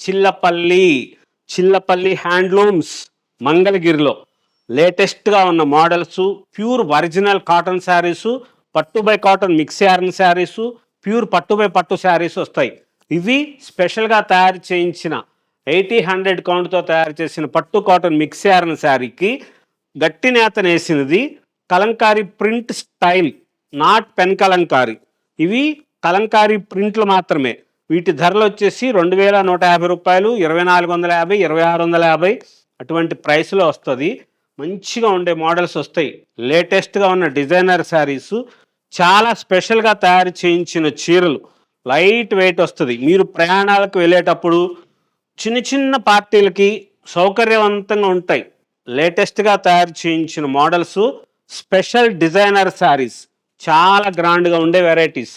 Chillapalli Chillapalli handlooms మంగళగిరిలో లేటెస్ట్గా ఉన్న models, pure original cotton saris, పట్టు by cotton mix yarn saris, pure పట్టు బై పట్టు శారీస్ వస్తాయి. ఇవి స్పెషల్గా తయారు చేయించిన 80-100 కౌంట్తో తయారు చేసిన పట్టు కాటన్ మిక్స్ యార్న్ శారీకి గట్టి నేతనేసినది Kalamkari print style, not pen Kalamkari. ఇవి కలంకారీ ప్రింట్లు మాత్రమే. వీటి ధరలు వచ్చేసి 2150 రూపాయలు, 2450, 2650 అటువంటి ప్రైస్లో వస్తుంది. మంచిగా ఉండే మోడల్స్ వస్తాయి. లేటెస్ట్గా ఉన్న డిజైనర్ శారీసు, చాలా స్పెషల్గా తయారు చేయించిన చీరలు, లైట్ వెయిట్ వస్తుంది. మీరు ప్రయాణాలకు వెళ్ళేటప్పుడు చిన్న చిన్న పార్టీలకి సౌకర్యవంతంగా ఉంటాయి. లేటెస్ట్గా తయారు చేయించిన మోడల్స్, స్పెషల్ డిజైనర్ శారీస్, చాలా గ్రాండ్గా ఉండే వెరైటీస్.